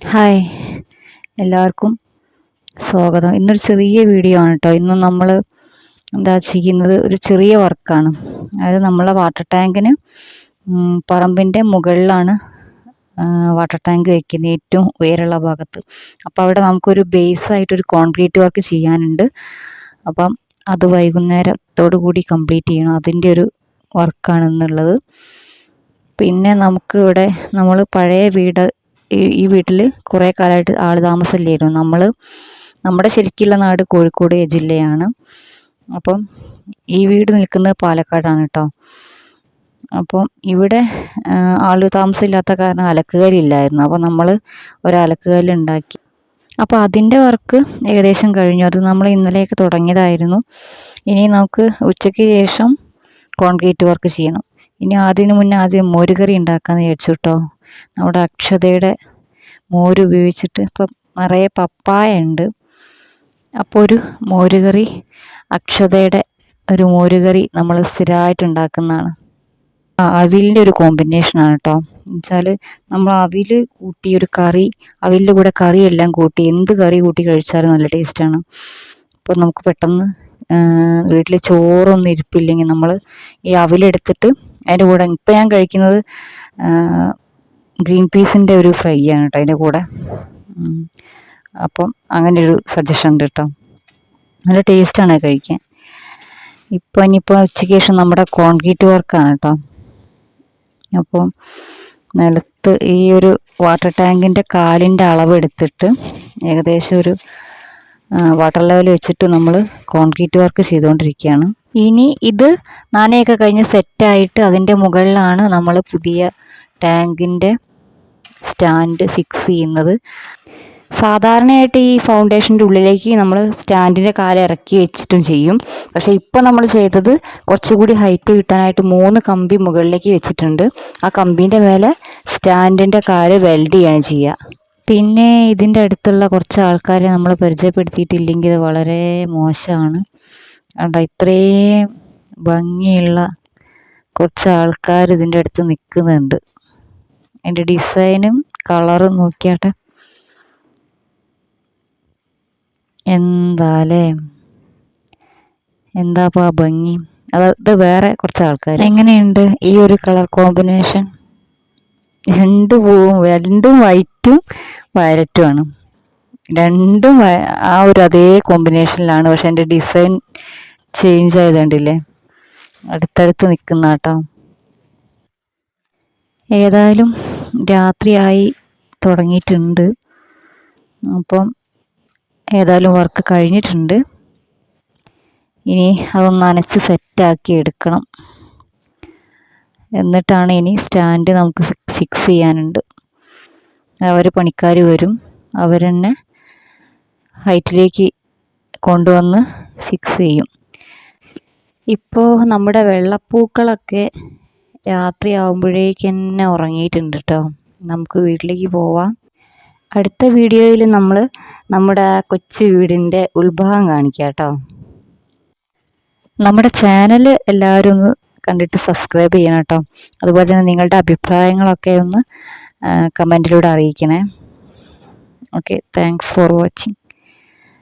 Hi, എല്ലാവർക്കും സ്വാഗതം. ഇന്നൊരു ചെറിയ വീഡിയോ ആണ് കേട്ടോ. ഇന്ന് നമ്മൾ എന്താ ചെയ്യുന്നത്, ഒരു ചെറിയ വർക്കാണ്. അതായത് നമ്മളെ വാട്ടർ ടാങ്കിന് പറമ്പിൻ്റെ മുകളിലാണ് വാട്ടർ ടാങ്ക് വയ്ക്കുന്നത്, ഏറ്റവും ഉയരമുള്ള ഭാഗത്ത്. അപ്പോൾ അവിടെ നമുക്കൊരു ബേസായിട്ടൊരു കോൺക്രീറ്റ് വർക്ക് ചെയ്യാനുണ്ട്. അപ്പം അത് വൈകുന്നേരത്തോടു കൂടി കംപ്ലീറ്റ് ചെയ്യണം. അതിൻ്റെ ഒരു വർക്കാണ് ഇന്നുള്ളത്. പിന്നെ നമുക്ക് ഇവിടെ നമ്മൾ പഴയ വീട്, ഈ വീട്ടിൽ കുറേ കാലമായിട്ട് ആൾ താമസമില്ലായിരുന്നു. നമ്മുടെ ശരിക്കുള്ള നാട് കോഴിക്കോട് ജില്ലയാണ്. അപ്പം ഈ വീട് നിൽക്കുന്നത് പാലക്കാടാണ് കേട്ടോ. അപ്പം ഇവിടെ ആൾ താമസമില്ലാത്ത കാരണം അലക്കുകല്ലില്ലായിരുന്നു. അപ്പോൾ നമ്മൾ ഒരു അലക്കുകല്ല് ഉണ്ടാക്കി. അപ്പോൾ അതിൻ്റെ വർക്ക് ഏകദേശം കഴിഞ്ഞു. അത് നമ്മൾ ഇന്നലെയൊക്കെ തുടങ്ങിയതായിരുന്നു. ഇനി നമുക്ക് ഉച്ചയ്ക്ക് ശേഷം കോൺക്രീറ്റ് വർക്ക് ചെയ്യണം. ഇനി ആദ്യം മോരുകറി ഉണ്ടാക്കാമെന്ന് വിചാരിച്ചു കേട്ടോ. നമ്മുടെ അക്ഷതയുടെ മോര് ഉപയോഗിച്ചിട്ട് ഇപ്പം നിറയെ പപ്പായ ഉണ്ട്. അപ്പോൾ ഒരു മോരുകറി, അക്ഷതയുടെ ഒരു മോരുകറി നമ്മൾ സ്ഥിരമായിട്ട് ഉണ്ടാക്കുന്നതാണ്. അവിലിൻ്റെ ഒരു കോമ്പിനേഷനാണ് കേട്ടോ. എന്നുവെച്ചാൽ നമ്മൾ അവിൽ കൂട്ടി ഒരു കറി, അവിലിൻ്റെ കൂടെ കറിയെല്ലാം കൂട്ടി എന്ത് കറി കൂട്ടി കഴിച്ചാലും നല്ല ടേസ്റ്റാണ്. അപ്പോൾ നമുക്ക് പെട്ടെന്ന് വീട്ടിൽ ചോറൊന്നും ഇരിപ്പില്ലെങ്കിൽ നമ്മൾ ഈ അവിലെടുത്തിട്ട് അതിൻ്റെ കൂടെ, ഇപ്പം ഞാൻ കഴിക്കുന്നത് ഗ്രീൻ പീസിൻ്റെ ഒരു ഫ്രൈ ആണ് കേട്ടോ അതിൻ്റെ കൂടെ. അപ്പം അങ്ങനെ ഒരു സജഷൻ ഉണ്ട് കേട്ടോ. നല്ല ടേസ്റ്റാണ് കഴിക്കാൻ. ഇനിയിപ്പോൾ ഉച്ചയ്ക്ക് ശേഷം നമ്മുടെ കോൺക്രീറ്റ് വർക്കാണ് കേട്ടോ. അപ്പം നിലത്ത് ഈ ഒരു വാട്ടർ ടാങ്കിൻ്റെ കാലിൻ്റെ അളവ് എടുത്തിട്ട് ഏകദേശം ഒരു വാട്ടർ ലെവൽ വെച്ചിട്ട് നമ്മൾ കോൺക്രീറ്റ് വർക്ക് ചെയ്തുകൊണ്ടിരിക്കുകയാണ്. ഇനി ഇത് നനയൊക്കെ കഴിഞ്ഞ് സെറ്റായിട്ട് അതിൻ്റെ മുകളിലാണ് നമ്മൾ പുതിയ ടാങ്കിൻ്റെ സ്റ്റാൻഡ് ഫിക്സ് ചെയ്യുന്നത്. സാധാരണയായിട്ട് ഈ ഫൗണ്ടേഷൻ്റെ ഉള്ളിലേക്ക് നമ്മൾ സ്റ്റാൻഡിൻ്റെ കാല് ഇറക്കി വെച്ചിട്ടും ചെയ്യും. പക്ഷേ ഇപ്പോൾ നമ്മൾ ചെയ്തത് കുറച്ചുകൂടി ഹൈറ്റ് കിട്ടാനായിട്ട് 3 കമ്പി മുകളിലേക്ക് വെച്ചിട്ടുണ്ട്. ആ കമ്പീൻ്റെ മേലെ സ്റ്റാൻഡിൻ്റെ കാല് വെൽഡ് ചെയ്യാണ് ചെയ്യുക. പിന്നെ ഇതിൻ്റെ അടുത്തുള്ള കുറച്ച് ആൾക്കാരെ നമ്മൾ പരിചയപ്പെടുത്തിയിട്ടില്ലെങ്കിൽ ഇത് വളരെ മോശമാണ്. കണ്ടോ, ഇത്രയും ഭംഗിയുള്ള കുറച്ച് ആൾക്കാർ ഇതിൻ്റെ അടുത്ത് നിൽക്കുന്നുണ്ട്. അതിൻ്റെ ഡിസൈനും കളറും നോക്കിയാട്ടെ, എന്താപ്പാ ഭംഗി. അത് വേറെ കുറച്ച് ആൾക്കാർ. എങ്ങനെയുണ്ട് ഈ ഒരു കളർ കോമ്പിനേഷൻ? രണ്ടും വൈറ്റും വയലറ്റുമാണ്. രണ്ടും ആ ഒരു അതേ കോമ്പിനേഷനിലാണ്. പക്ഷെ എൻ്റെ ഡിസൈൻ ചേഞ്ച് ആയതുകൊണ്ടില്ലേ, അടുത്തടുത്ത് നിൽക്കുന്ന കേട്ടോ. ഏതായാലും രാത്രിയായി തുടങ്ങിയിട്ടുണ്ട്. അപ്പം ഏതായാലും വർക്ക് കഴിഞ്ഞിട്ടുണ്ട്. ഇനി അതൊന്ന് നനച്ച് സെറ്റാക്കി എടുക്കണം. എന്നിട്ടാണ് ഇനി സ്റ്റാൻഡ് നമുക്ക് ഫിക്സ് ചെയ്യാനുണ്ട്. പണിക്കാർ വരും, അവർ തന്നെ ഹൈറ്റിലേക്ക് കൊണ്ടുവന്ന് ഫിക്സ് ചെയ്യും. ഇപ്പോൾ നമ്മുടെ വെള്ളപ്പൂക്കളൊക്കെ രാത്രി ആകുമ്പോഴേക്ക് തന്നെ ഉറങ്ങിയിട്ടുണ്ട് കേട്ടോ. നമുക്ക് വീട്ടിലേക്ക് പോവാം. അടുത്ത വീഡിയോയിൽ നമ്മൾ നമ്മുടെ കൊച്ചു വീടിൻ്റെ ഉൾഭാഗം കാണിക്കാം കേട്ടോ. നമ്മുടെ ചാനൽ എല്ലാവരും ഒന്ന് കണ്ടിട്ട് സബ്സ്ക്രൈബ് ചെയ്യണം കേട്ടോ. അതുപോലെ തന്നെ നിങ്ങളുടെ അഭിപ്രായങ്ങളൊക്കെ ഒന്ന് കമൻറ്റിലൂടെ അറിയിക്കണേ. Okay, thanks for watching.